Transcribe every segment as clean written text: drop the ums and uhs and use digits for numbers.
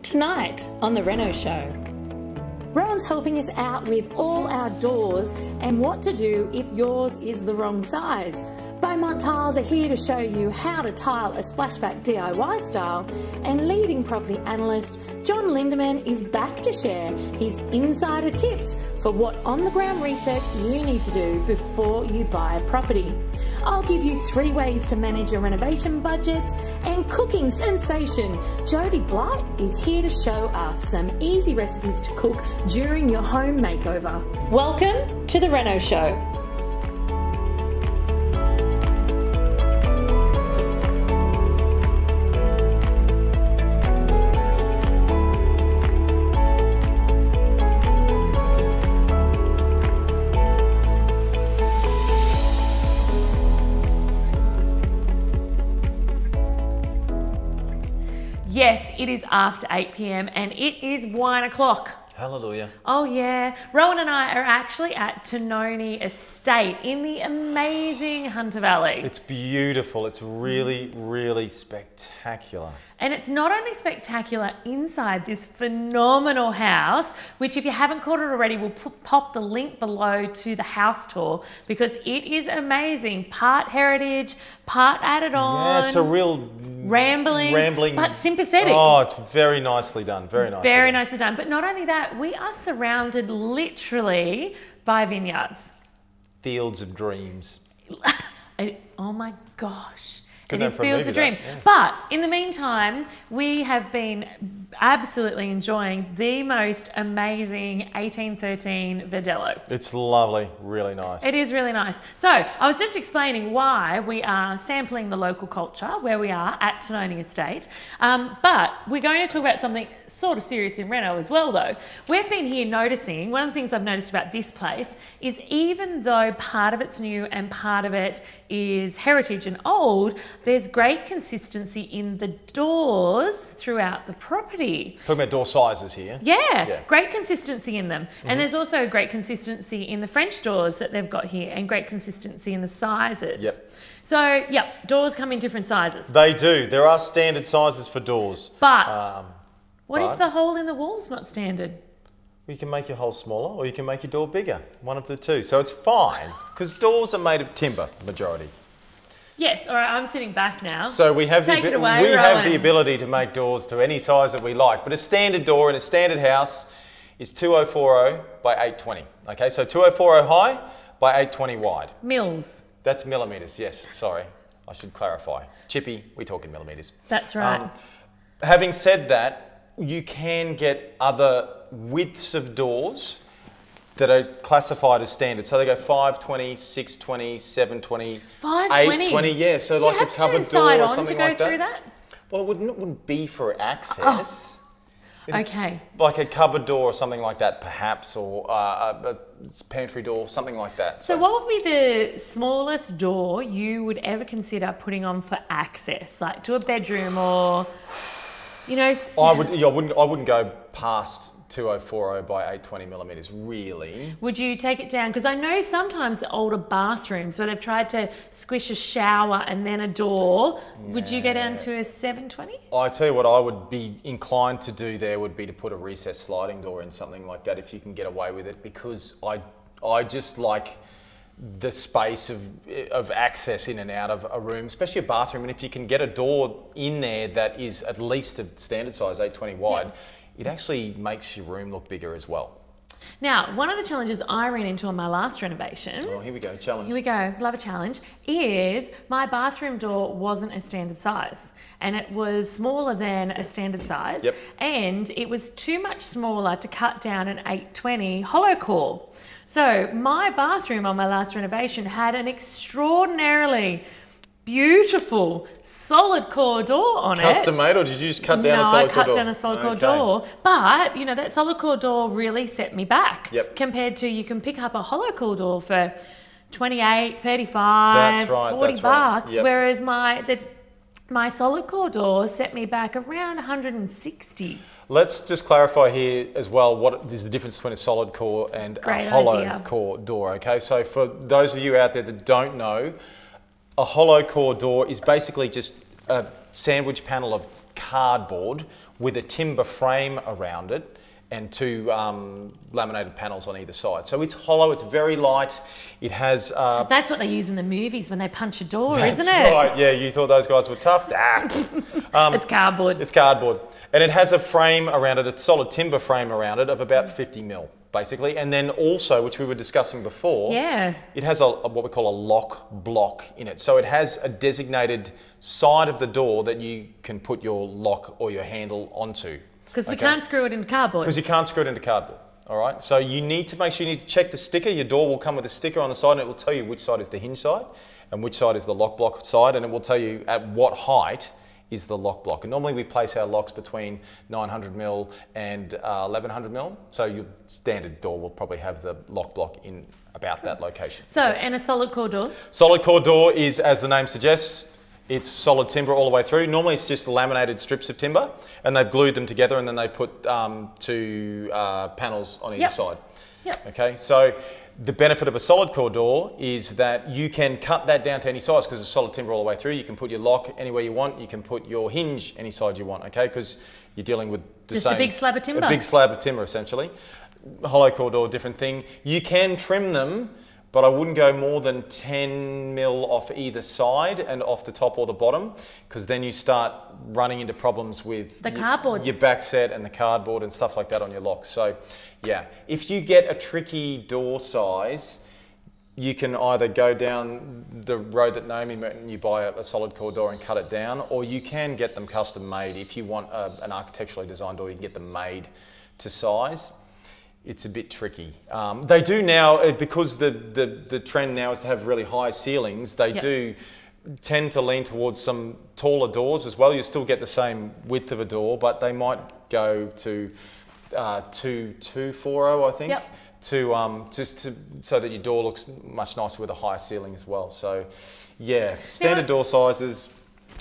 Tonight on the Reno Show, Rowan's helping us out with all our doors and what to do if yours is the wrong size. Beaumont Tiles are here to show you how to tile a splashback DIY style, and leading property analyst John Lindeman is back to share his insider tips for what on-the-ground research you need to do before you buy a property. I'll give you 3 ways to manage your renovation budgets, and cooking sensation Jody Blight is here to show us some easy recipes to cook during your home makeover. Welcome to the Reno Show. Yes, it is after 8 p.m. and it is wine o'clock. Hallelujah. Oh yeah. Rowan and I are actually at Tononi Estate in the amazing Hunter Valley. It's beautiful. It's really, really spectacular. And it's not only spectacular inside this phenomenal house, which if you haven't caught it already, we'll pop the link below to the house tour because it is amazing. Part heritage, part added on. Yeah, it's a real rambling, but sympathetic. Oh, it's very nicely done. Very nicely done. But not only that, we are surrounded literally by vineyards. Fields of dreams. Oh my gosh. It is fields of dream. Yeah. But in the meantime, we have been absolutely enjoying the most amazing 1813 Verdelho. It's lovely, really nice. It is really nice. So I was just explaining why we are sampling the local culture where we are at Tononi Estate. But we're going to talk about something sort of serious in Reno as well though. We've been here noticing, one of the things I've noticed about this place is even though part of it's new and part of it is heritage and old, there's great consistency in the doors throughout the property. Talking about door sizes here. Yeah, great consistency in them. And there's also great consistency in the French doors that they've got here and great consistency in the sizes. Yep. So, doors come in different sizes. They do. There are standard sizes for doors. But what if the hole in the wall's not standard? You can make your hole smaller or you can make your door bigger. One of the two. So it's fine because doors are made of timber, majority. Yes, all right, I'm sitting back now. So we have Take it away, Rowan. have the ability to make doors to any size that we like, but a standard door in a standard house is 2040 by 820. Okay, so 2040 high by 820 wide. Mils. That's millimetres, yes, sorry. I should clarify. Chippy, we talk in millimetres. That's right. Having said that, you can get other widths of doors that are classified as standard. So they go 520, 620, 720, 820. Yeah, so do like a cupboard door or something like through that? Well, it wouldn't be for access. Okay. Like a cupboard door or something like that, perhaps, or a pantry door, something like that. So what would be the smallest door you would ever consider putting on for access, like to a bedroom or, you know? I wouldn't go past 2040 by 820 millimetres, really. Would you take it down? Because I know sometimes the older bathrooms where they've tried to squish a shower and then a door, would you go down to a 720? I tell you what I would be inclined to do there would be to put a recessed sliding door in, something like that, if you can get away with it, because I just like the space of access in and out of a room, especially a bathroom, and if you can get a door in there that is at least a standard size, 820 wide, it actually makes your room look bigger as well. Now, one of the challenges I ran into on my last renovation... Oh, here we go, challenge. Here we go, love a challenge, is my bathroom door wasn't a standard size and it was smaller than a standard size and it was too much smaller to cut down an 820 hollow core. So my bathroom on my last renovation had an extraordinarily beautiful solid core door on it. Custom made, or did you just cut down a solid core door? No, I cut down a solid core door. But, you know, that solid core door really set me back. Compared to you can pick up a hollow core door for 28, 35, 40 bucks. Whereas my solid core door set me back around 160. Let's just clarify here as well what is the difference between a solid core and a hollow core door, okay? So for those of you out there that don't know, a hollow core door is basically just a sandwich panel of cardboard with a timber frame around it and two laminated panels on either side. So it's hollow, it's very light. It has... That's what they use in the movies when they punch a door, that's isn't it? right, yeah, you thought those guys were tough? It's cardboard. It's cardboard. And it has a frame around it, a solid timber frame around it of about 50 mil, basically. And then also, which we were discussing before, it has what we call a lock block in it. So it has a designated side of the door that you can put your lock or your handle onto. Because we can't screw it into cardboard. Because you can't screw it into cardboard. All right. So you need to make sure you need to check the sticker. Your door will come with a sticker on the side, and it will tell you which side is the hinge side and which side is the lock block side, and it will tell you at what height is the lock block. And normally we place our locks between 900 mil and 1100 mil. So your standard door will probably have the lock block in about that location. So, and a solid core door? Solid core door is, as the name suggests, it's solid timber all the way through. Normally it's just laminated strips of timber, and they've glued them together, and then they put two panels on either side. Okay, so the benefit of a solid core door is that you can cut that down to any size because it's solid timber all the way through. You can put your lock anywhere you want. You can put your hinge any size you want, okay? Because you're dealing with the just same... a big slab of timber. A big slab of timber, essentially. Hollow core door, different thing. You can trim them, but I wouldn't go more than 10 mil off either side and off the top or the bottom, because then you start running into problems with the cardboard, your back set and the cardboard and stuff like that on your locks. So yeah, if you get a tricky door size, you can either go down the road that Naomi went and you buy a solid core door and cut it down, or you can get them custom made. If you want an architecturally designed door, you can get them made to size. It's a bit tricky. They do now, because the trend now is to have really high ceilings, they do tend to lean towards some taller doors as well. You still get the same width of a door, but they might go to 2240, I think, so that your door looks much nicer with a higher ceiling as well. So yeah, standard door sizes.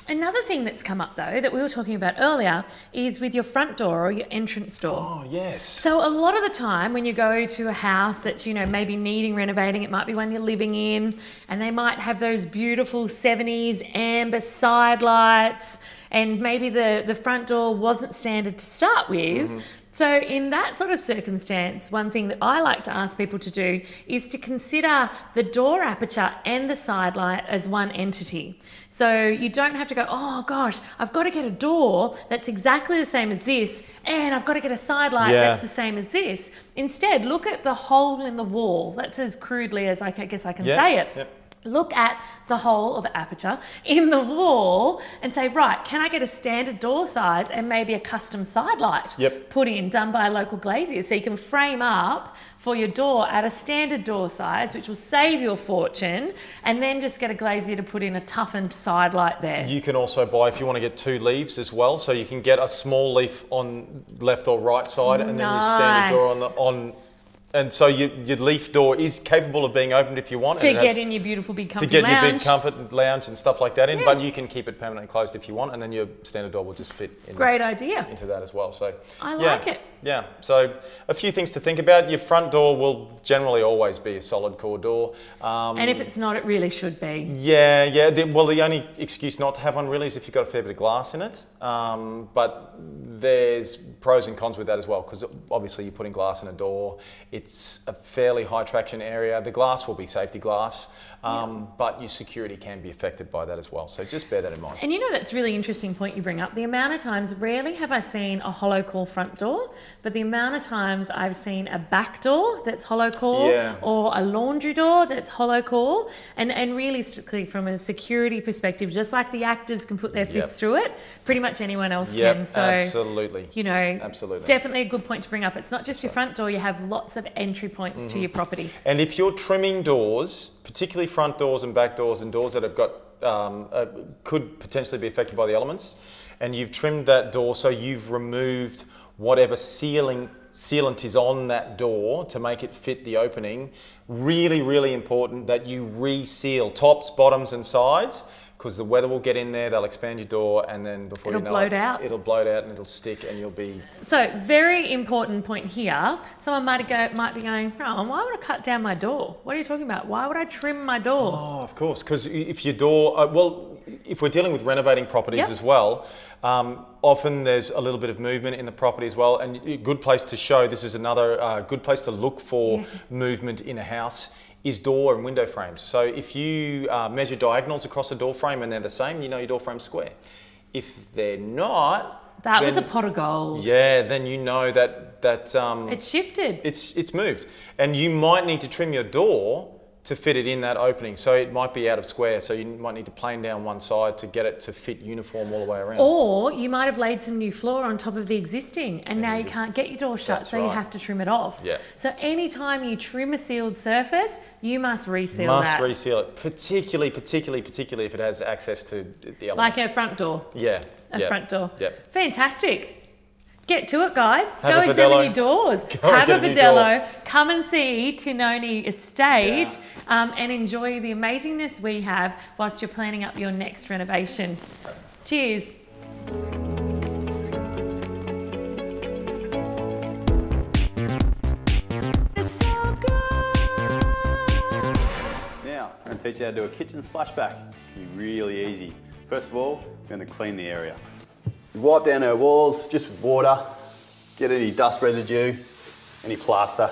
Another thing that's come up though that we were talking about earlier is with your front door or your entrance door. Oh yes. So a lot of the time when you go to a house that's, you know, maybe needing renovating, it might be one you're living in, and they might have those beautiful 70s amber side lights, and maybe the front door wasn't standard to start with. So in that sort of circumstance, one thing that I like to ask people to do is to consider the door aperture and the side light as one entity. So you don't have to go, oh gosh, I've got to get a door that's exactly the same as this, and I've got to get a side light that's the same as this. Instead, look at the hole in the wall. That's as crudely as I guess I can say it. Look at the hole or the aperture in the wall and say, right, can I get a standard door size and maybe a custom side light put in, done by a local glazier? So you can frame up for your door at a standard door size, which will save you a fortune, and then just get a glazier to put in a toughened side light there. You can also buy, if you want to get 2 leaves as well, so you can get a small leaf on left or right side, and then your standard door on and so your leaf door is capable of being opened if you want. To get in your beautiful big comfort lounge. To get your big comfort lounge and stuff like that in, but you can keep it permanently closed if you want, and then your standard door will just fit in into that as well. So I like it. Yeah, so a few things to think about. Your front door will generally always be a solid core door. And if it's not, it really should be. Yeah. Well, the only excuse not to have one really is if you've got a fair bit of glass in it. But there's pros and cons with that as well, because obviously you're putting glass in a door. It's a fairly high traction area. The glass will be safety glass, but your security can be affected by that as well. So just bear that in mind. And you know, that's a really interesting point you bring up. The amount of times, rarely have I seen a hollow core front door, but the amount of times I've seen a back door that's hollow core or a laundry door that's hollow core. And realistically, from a security perspective, just like the actors can put their fists through it, pretty much anyone else can. So, absolutely. You know, definitely a good point to bring up. It's not just your front door, you have lots of entry points to your property. And if you're trimming doors, particularly front doors and back doors and doors that have got, could potentially be affected by the elements, and you've trimmed that door, so you've removed whatever sealant is on that door to make it fit the opening, really, really important that you reseal tops, bottoms and sides, because the weather will get in there, they'll expand your door, and then before you know it, it'll bloat out and it'll stick and you'll be... So, very important point here. Someone might be going, oh, why would I cut down my door? What are you talking about? Why would I trim my door? Oh, of course, because if your door... well, if we're dealing with renovating properties as well, often there's a little bit of movement in the property as well, and a good place to show, this is another good place to look for movement in a house, is door and window frames. So if you measure diagonals across a door frame and they're the same, you know your door frame's square. If they're not, that was a pot of gold. Yeah, then you know that it's shifted. It's moved, and you might need to trim your door to fit it in that opening. So it might be out of square. So you might need to plane down one side to get it to fit uniform all the way around. Or you might have laid some new floor on top of the existing, and now you can't get your door shut, so you have to trim it off. Yeah. So anytime you trim a sealed surface, you must reseal that. Must reseal it, particularly if it has access to the elements. Like a front door. Yeah. A front door. Yep. Fantastic. Get to it, guys. Have Go examine your doors. Have a Vidello. Door. Come and see Tinoni Estate and enjoy the amazingness we have whilst you're planning up your next renovation. Cheers. It's so good. Now, I'm going to teach you how to do a kitchen splashback. It's really easy. First of all, we're going to clean the area. Wipe down our walls just with water, get any dust residue, any plaster.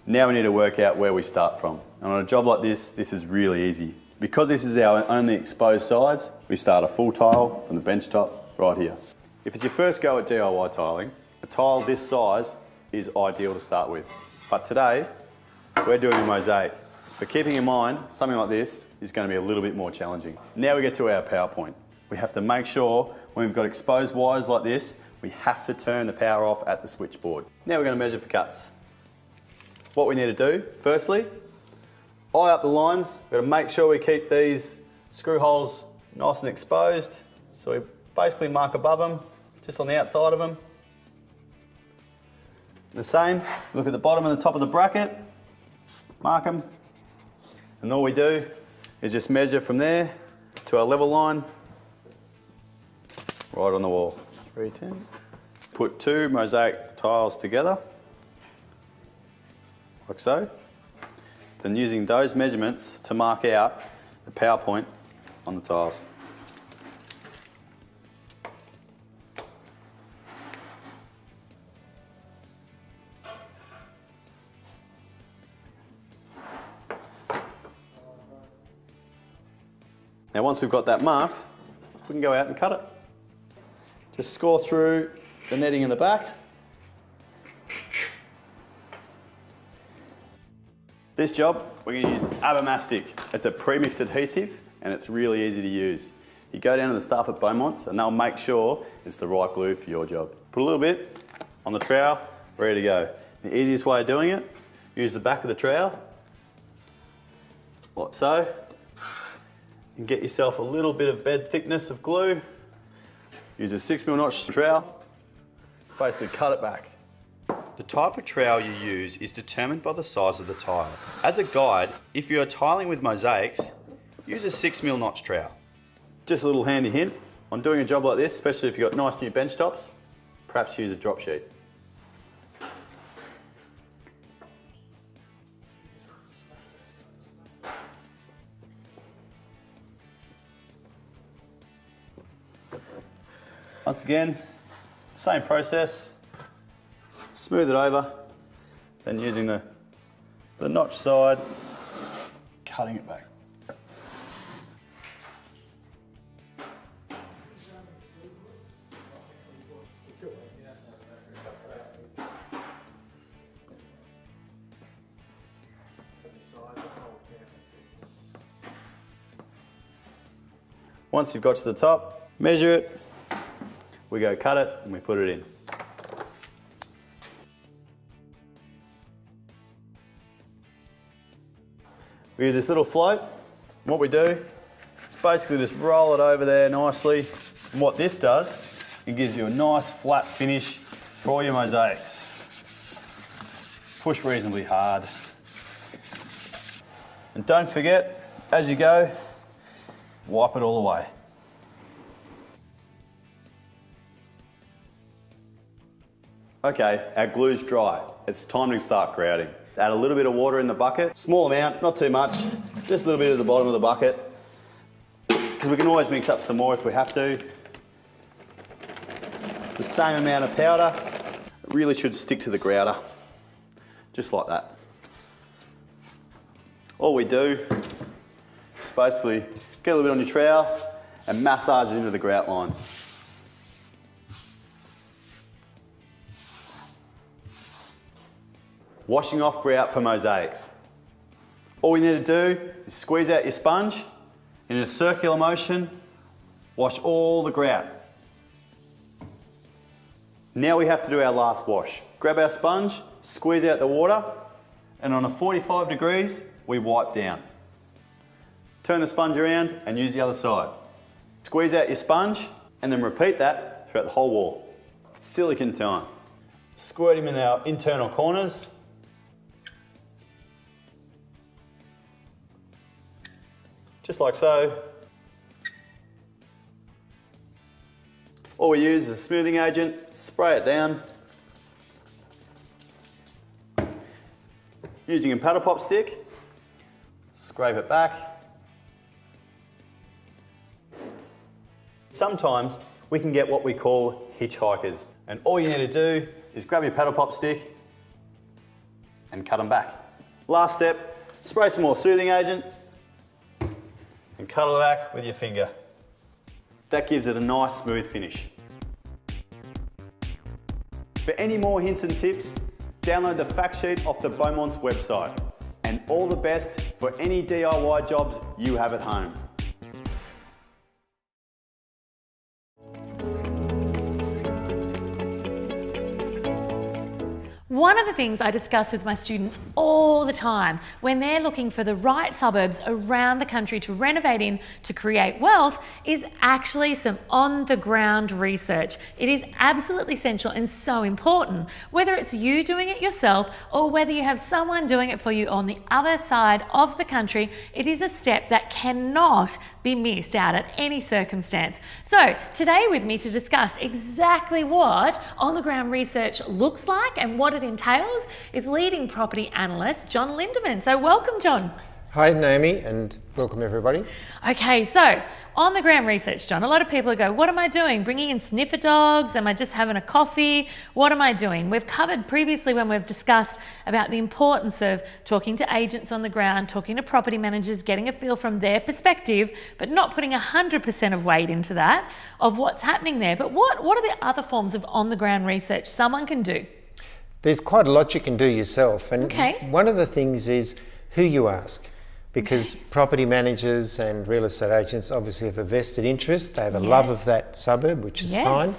Now we need to work out where we start from. And on a job like this is really easy. Because this is our only exposed sides, we start a full tile from the bench top right here. If it's your first go at DIY tiling, a tile this size is ideal to start with. But today, we're doing a mosaic. But keeping in mind, something like this is going to be a little bit more challenging. Now we get to our PowerPoint. We have to make sure when we've got exposed wires like this, we have to turn the power off at the switchboard. Now we're going to measure for cuts. What we need to do, firstly, eye up the lines. We've got to make sure we keep these screw holes nice and exposed. So we basically mark above them, just on the outside of them. The same, look at the bottom and the top of the bracket, mark them. And all we do is just measure from there to our level line. Right on the wall, 310. Put two mosaic tiles together, like so. Then using those measurements to mark out the power point on the tiles. Now once we've got that marked, we can go out and cut it. Just score through the netting in the back. This job, we're going to use Abamastic. It's a pre-mixed adhesive and it's really easy to use. You go down to the staff at Beaumont's and they'll make sure it's the right glue for your job. Put a little bit on the trowel, ready to go. The easiest way of doing it, use the back of the trowel, like so, and get yourself a little bit of bed thickness of glue. Use a 6mm notch trowel, basically cut it back. The type of trowel you use is determined by the size of the tile. As a guide, if you are tiling with mosaics, use a 6mm notch trowel. Just a little handy hint, on doing a job like this, especially if you've got nice new bench tops, perhaps use a drop sheet. Once again, same process, smooth it over, then using the notch side, cutting it back. Once you've got to the top, measure it, we go cut it and we put it in. We use this little float. And what we do is basically just roll it over there nicely. And what this does, it gives you a nice flat finish for all your mosaics. Push reasonably hard. And don't forget, as you go, wipe it all away. Okay, our glue's dry. It's time to start grouting. Add a little bit of water in the bucket, small amount, not too much, just a little bit at the bottom of the bucket. because we can always mix up some more if we have to. The same amount of powder. It really should stick to the grouter, just like that. All we do is basically get a little bit on your trowel and massage it into the grout lines. Washing off grout for mosaics. All you need to do is squeeze out your sponge and in a circular motion, wash all the grout. Now we have to do our last wash. Grab our sponge, squeeze out the water, and on a 45 degrees, we wipe down. Turn the sponge around and use the other side. Squeeze out your sponge and then repeat that throughout the whole wall. Silicone time. Squirt him in our internal corners. Just like so. All we use is a smoothing agent, spray it down. Using a paddle pop stick, scrape it back. Sometimes we can get what we call hitchhikers, and all you need to do is grab your paddle pop stick and cut them back. Last step, spray some more soothing agent and cut it back with your finger. That gives it a nice smooth finish. For any more hints and tips, download the fact sheet off the Beaumont's website. And all the best for any DIY jobs you have at home. One of the things I discuss with my students all the time when they're looking for the right suburbs around the country to renovate in to create wealth is actually some on-the-ground research. It is absolutely essential and so important. Whether it's you doing it yourself or whether you have someone doing it for you on the other side of the country, it is a step that cannot be missed out at any circumstance. So today with me to discuss exactly what on-the-ground research looks like and what it entails is leading property analyst John Lindeman. So welcome, John. Hi Naomi, and welcome everybody. Okay, so on the ground research, John, a lot of people go, what am I doing? Bringing in sniffer dogs? Am I just having a coffee? What am I doing? We've covered previously when we've discussed about the importance of talking to agents on the ground, talking to property managers, getting a feel from their perspective, but not putting 100% of weight into that, of what's happening there. But what are the other forms of on the ground research someone can do? There's quite a lot you can do yourself, and okay. One of the things is who you ask. Because property managers and real estate agents obviously have a vested interest. They have a love of that suburb, which is fine.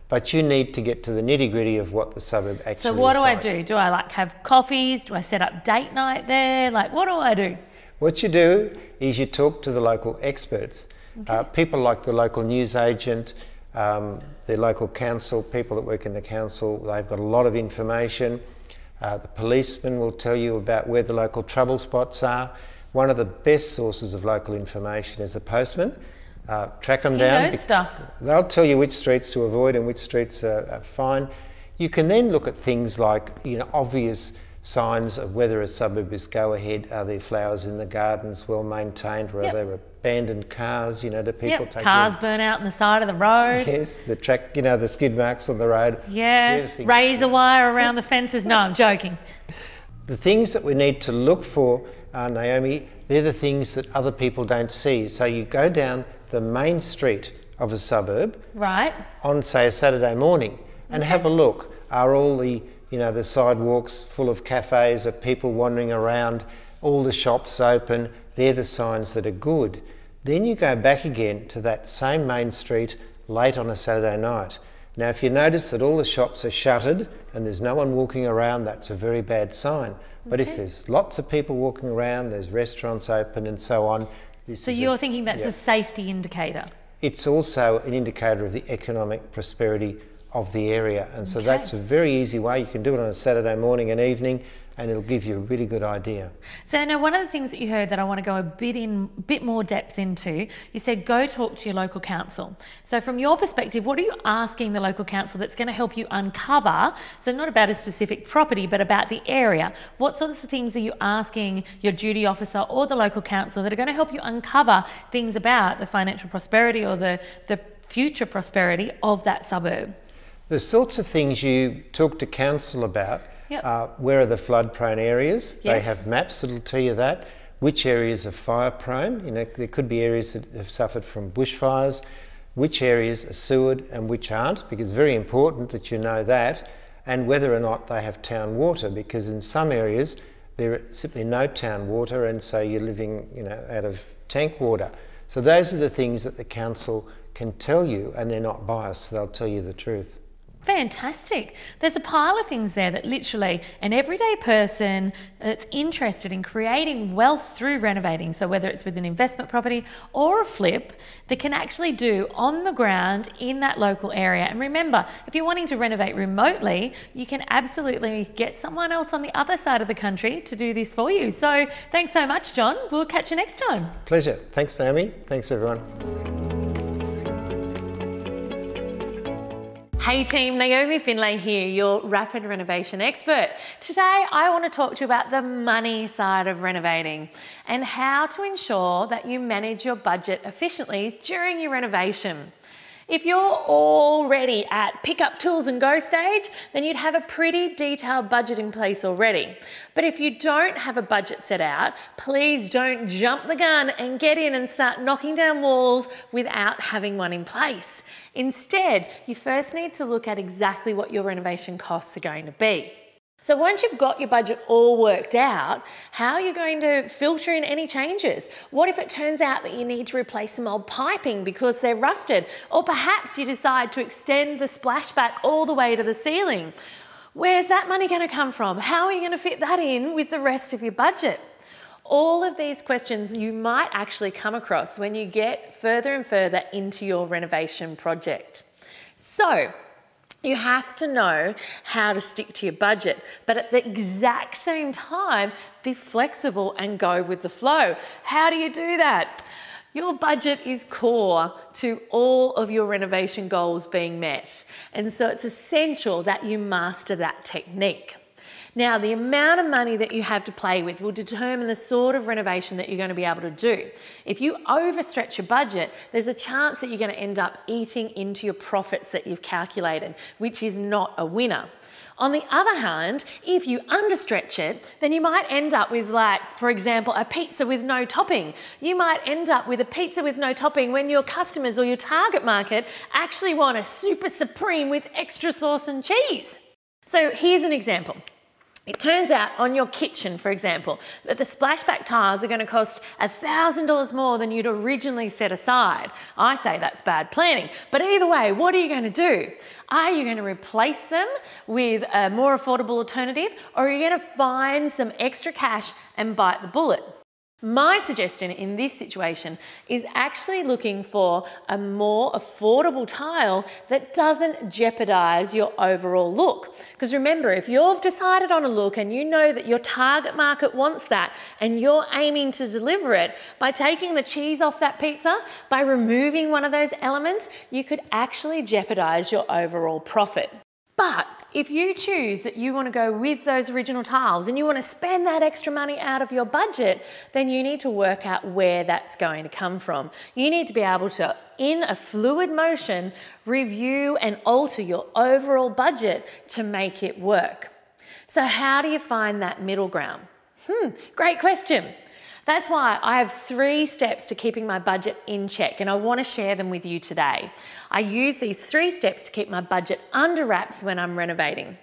But you need to get to the nitty-gritty of what the suburb actually is. So what do I do? Do I like have coffees? Do I set up date night there? Like, what do I do? What you do is you talk to the local experts. People like the local newsagent, the local council, people that work in the council, they've got a lot of information. The policeman will tell you about where the local trouble spots are. One of the best sources of local information is the postman. Track them down. He knows stuff. They'll tell you which streets to avoid and which streets are fine. You can then look at things like, obvious signs of whether a suburb is go-ahead. Are there flowers in the gardens, well maintained, or are there abandoned cars? Do people take cars burn out on the side of the road? Yes, the track, the skid marks on the road. Yeah, razor wire around the fences. No, I'm joking. The things that we need to look for, Naomi, they're the things that other people don't see. So you go down the main street of a suburb on, say, a Saturday morning and have a look. Are all the, the sidewalks full of cafes? Are people wandering around? All the shops open? They're the signs that are good. Then you go back again to that same main street late on a Saturday night. Now, if you notice that all the shops are shuttered and there's no one walking around, that's a very bad sign. But if there's lots of people walking around, there's restaurants open and so on. So you're thinking that's a safety indicator? It's also an indicator of the economic prosperity of the area. And so that's a very easy way. You can do it on a Saturday morning and evening. and it'll give you a really good idea. So now one of the things that you heard that I want to go a bit more depth into, you said go talk to your local council. So from your perspective, what are you asking the local council that's going to help you uncover, so not about a specific property, but about the area? What sorts of things are you asking your duty officer or the local council that are going to help you uncover things about the financial prosperity or the future prosperity of that suburb? The sorts of things you talk to council about. Yep. Where are the flood prone areas? Yes. They have maps that'll tell you that. Which areas are fire prone? You know, there could be areas that have suffered from bushfires. Which areas are sewered and which aren't, because it's very important that you know that. And whether or not they have town water, because in some areas there is simply no town water, and so you're living, you know, out of tank water. So those are the things that the council can tell you, and they're not biased, so they'll tell you the truth. Fantastic. There's a pile of things there that literally an everyday person that's interested in creating wealth through renovating, so whether it's with an investment property or a flip, that can actually do on the ground in that local area. And remember, if you're wanting to renovate remotely, you can absolutely get someone else on the other side of the country to do this for you. So thanks so much, John. We'll catch you next time. Pleasure. Thanks, Naomi. Thanks, everyone. Hey team, Naomi Finlay here, your rapid renovation expert. Today I want to talk to you about the money side of renovating and how to ensure that you manage your budget efficiently during your renovation. If you're already at pick up tools and go stage, then you'd have a pretty detailed budget in place already. But if you don't have a budget set out, please don't jump the gun and get in and start knocking down walls without having one in place. Instead, you first need to look at exactly what your renovation costs are going to be. So once you've got your budget all worked out, how are you going to filter in any changes? What if it turns out that you need to replace some old piping because they're rusted? Or perhaps you decide to extend the splashback all the way to the ceiling. Where's that money going to come from? How are you going to fit that in with the rest of your budget? All of these questions you might actually come across when you get further and further into your renovation project. So, you have to know how to stick to your budget, but at the exact same time, be flexible and go with the flow. How do you do that? Your budget is core to all of your renovation goals being met, and so it's essential that you master that technique. Now, the amount of money that you have to play with will determine the sort of renovation that you're going to be able to do. If you overstretch your budget, there's a chance that you're going to end up eating into your profits that you've calculated, which is not a winner. On the other hand, if you understretch it, then you might end up with, like, for example, a pizza with no topping. You might end up with a pizza with no topping when your customers or your target market actually want a super supreme with extra sauce and cheese. So here's an example. It turns out on your kitchen, for example, that the splashback tiles are going to cost $1,000 more than you'd originally set aside. I say that's bad planning, but either way, what are you going to do? Are you going to replace them with a more affordable alternative, or are you going to find some extra cash and bite the bullet? My suggestion in this situation is actually looking for a more affordable tile that doesn't jeopardize your overall look. Because remember, if you've decided on a look and you know that your target market wants that and you're aiming to deliver it, by taking the cheese off that pizza, by removing one of those elements, you could actually jeopardize your overall profit. But if you choose that you want to go with those original tiles and you want to spend that extra money out of your budget, then you need to work out where that's going to come from. You need to be able to, in a fluid motion, review and alter your overall budget to make it work. So how do you find that middle ground? Great question. That's why I have 3 steps to keeping my budget in check, and I want to share them with you today. I use these 3 steps to keep my budget under wraps when I'm renovating.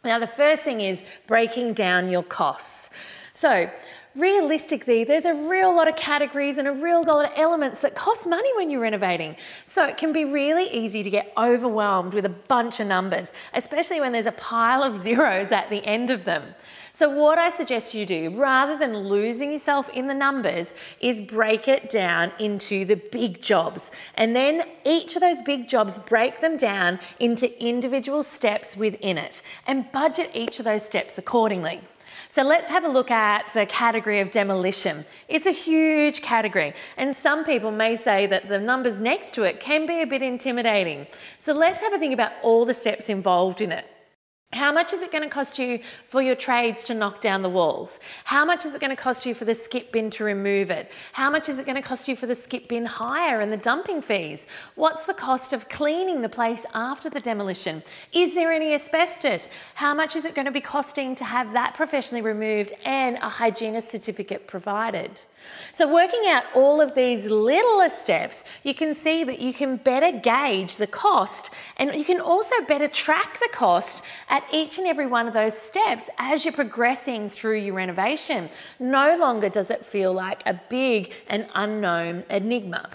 Now, the first thing is breaking down your costs. So, realistically, there's a real lot of categories and a real lot of elements that cost money when you're renovating. So it can be really easy to get overwhelmed with a bunch of numbers, especially when there's a pile of zeros at the end of them. So what I suggest you do, rather than losing yourself in the numbers, is break it down into the big jobs. And then each of those big jobs, break them down into individual steps within it and budget each of those steps accordingly. So let's have a look at the category of demolition. It's a huge category, and some people may say that the numbers next to it can be a bit intimidating. So let's have a think about all the steps involved in it. How much is it going to cost you for your trades to knock down the walls? How much is it going to cost you for the skip bin to remove it? How much is it going to cost you for the skip bin hire and the dumping fees? What's the cost of cleaning the place after the demolition? Is there any asbestos? How much is it going to be costing to have that professionally removed and a hygienist certificate provided? So working out all of these little steps, you can see that you can better gauge the cost, and you can also better track the cost at each and every one of those steps as you're progressing through your renovation. No longer does it feel like a big and unknown enigma.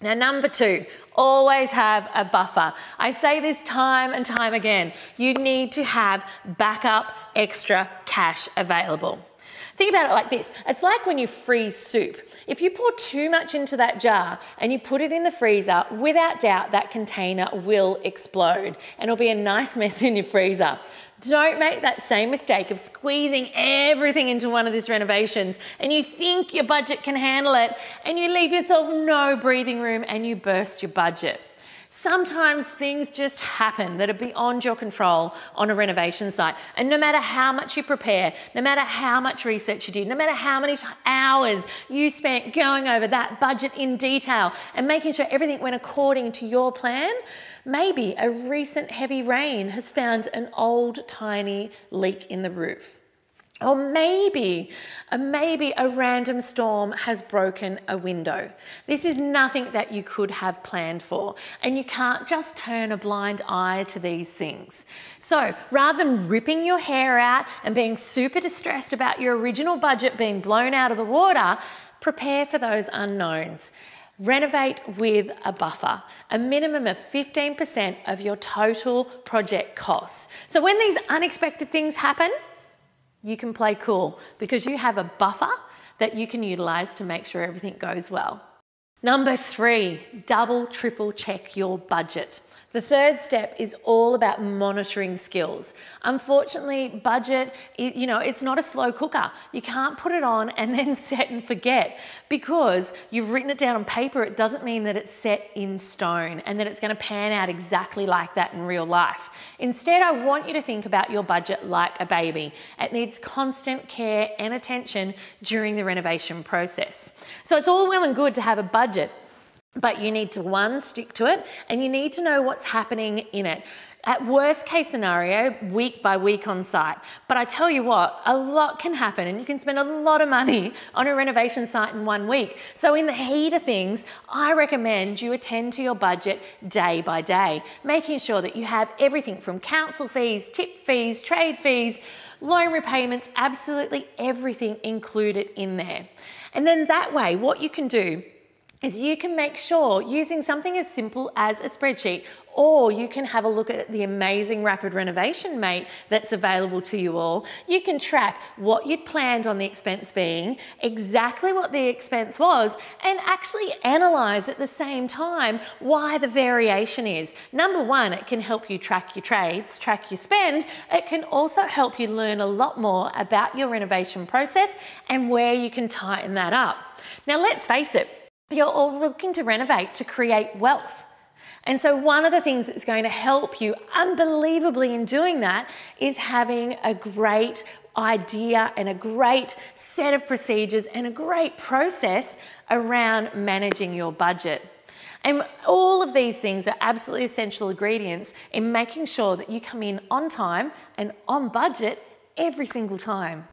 Now, number 2, always have a buffer. I say this time and time again. You need to have backup extra cash available. Think about it like this. It's like when you freeze soup. If you pour too much into that jar and you put it in the freezer, without doubt that container will explode and it'll be a nice mess in your freezer. Don't make that same mistake of squeezing everything into one of these renovations and you think your budget can handle it and you leave yourself no breathing room and you burst your budget. Sometimes things just happen that are beyond your control on a renovation site. And no matter how much you prepare, no matter how much research you did, no matter how many hours you spent going over that budget in detail and making sure everything went according to your plan, maybe a recent heavy rain has found an old tiny leak in the roof. Or maybe a random storm has broken a window. This is nothing that you could have planned for, and you can't just turn a blind eye to these things. So rather than ripping your hair out and being super distressed about your original budget being blown out of the water, prepare for those unknowns. Renovate with a buffer, a minimum of 15% of your total project costs. So when these unexpected things happen, you can play cool because you have a buffer that you can utilize to make sure everything goes well. Number 3, double, triple check your budget. The third step is all about monitoring skills. Unfortunately, budget, it's not a slow cooker. You can't put it on and then set and forget. Because you've written it down on paper, it doesn't mean that it's set in stone and that it's going to pan out exactly like that in real life. Instead, I want you to think about your budget like a baby. It needs constant care and attention during the renovation process. So it's all well and good to have a budget, but you need to, 1, stick to it, and you need to know what's happening in it. At worst case scenario, week by week on site. But I tell you what, a lot can happen and you can spend a lot of money on a renovation site in 1 week. So in the heat of things, I recommend you attend to your budget day by day, making sure that you have everything from council fees, tip fees, trade fees, loan repayments, absolutely everything included in there. And then that way, what you can do is you can make sure using something as simple as a spreadsheet, or you can have a look at the amazing Rapid Renovation Mate that's available to you all. You can track what you'd planned on the expense being, exactly what the expense was, and actually analyze at the same time why the variation is. Number 1, it can help you track your trades, track your spend. It can also help you learn a lot more about your renovation process and where you can tighten that up. Now let's face it, you're all looking to renovate to create wealth. And so one of the things that's going to help you unbelievably in doing that is having a great idea and a great set of procedures and a great process around managing your budget. And all of these things are absolutely essential ingredients in making sure that you come in on time and on budget every single time.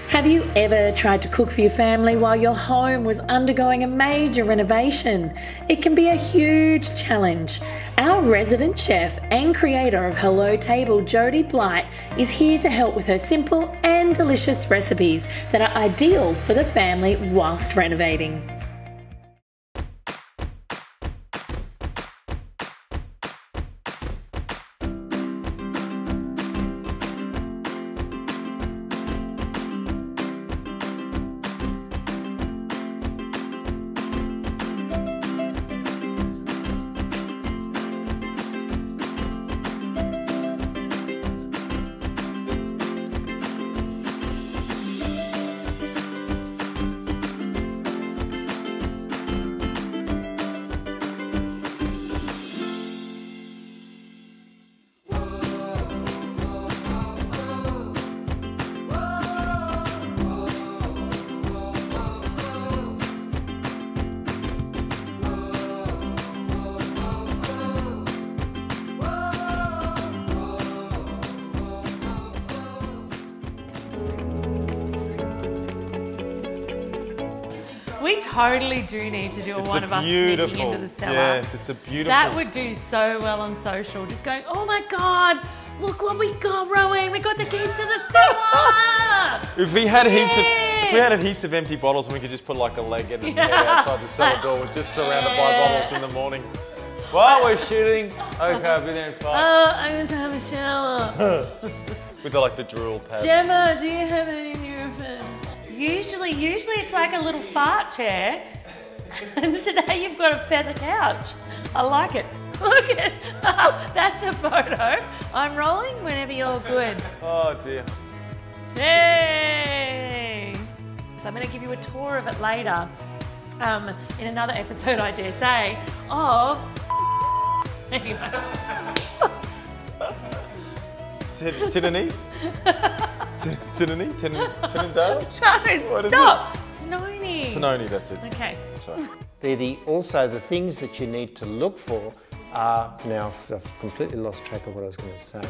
Have you ever tried to cook for your family while your home was undergoing a major renovation? It can be a huge challenge. Our resident chef and creator of Hello Table, Jodie Blight, is here to help with her simple and delicious recipes that are ideal for the family whilst renovating. We totally do need to do one of us sneaking into the cellar. Yes, it's a beautiful. That would do so well on social. Just going, oh my God, look what we got, Rowan. We got the keys to the cellar. If we had heaps of empty bottles and we could just put like a leg in and head outside the cellar door, we're just surrounded by bottles in the morning. While we're shooting, okay, I'll be there in 5. Oh, I just have a shower. With like the drool pad. Gemma, do you have it in your phone? Usually it's like a little fart chair. And today you've got a feather couch. I like it. Look at it. Oh, that's a photo. I'm rolling whenever you're good. Oh dear. Yay! So I'm going to give you a tour of it later. In another episode, I dare say, of... Anyway. Tinany? Tinany? Tinandale? No, stop! Tanoni. Tanoni, that's it. Okay. Sorry. They're also the things that you need to look for are, now I've completely lost track of what I was going to say.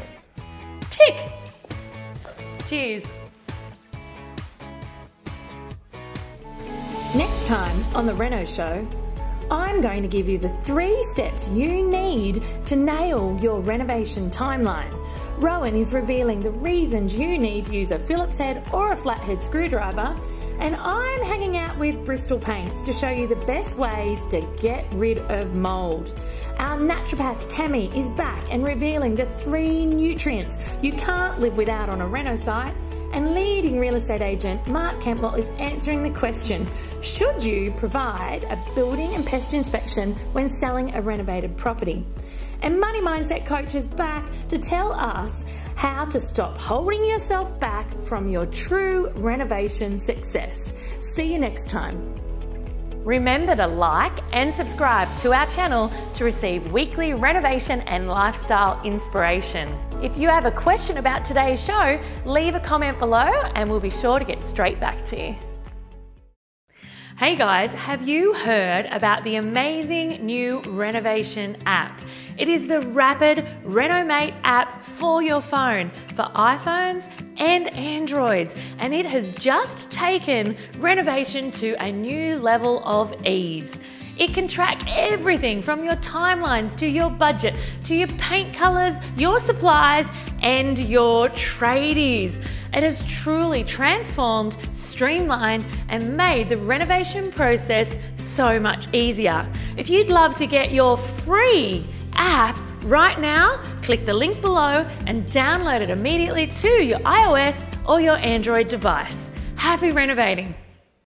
Tick! Cheers. Next time on the Reno Show, I'm going to give you the 3 steps you need to nail your renovation timeline. Rowan is revealing the reasons you need to use a Phillips head or a flathead screwdriver, and I'm hanging out with Bristol Paints to show you the best ways to get rid of mould. Our naturopath Tammy is back and revealing the 3 nutrients you can't live without on a reno site, and leading real estate agent Mark Campbell is answering the question, should you provide a building and pest inspection when selling a renovated property? And Money Mindset Coach is back to tell us how to stop holding yourself back from your true renovation success. See you next time. Remember to like and subscribe to our channel to receive weekly renovation and lifestyle inspiration. If you have a question about today's show, leave a comment below and we'll be sure to get straight back to you. Hey guys, have you heard about the amazing new Renovation app? It is the rapid Renomate app for your phone, for iPhones and Androids, and it has just taken renovation to a new level of ease. It can track everything from your timelines to your budget, to your paint colours, your supplies and your tradies. It has truly transformed, streamlined and made the renovation process so much easier. If you'd love to get your free app right now, click the link below and download it immediately to your iOS or your Android device. Happy renovating!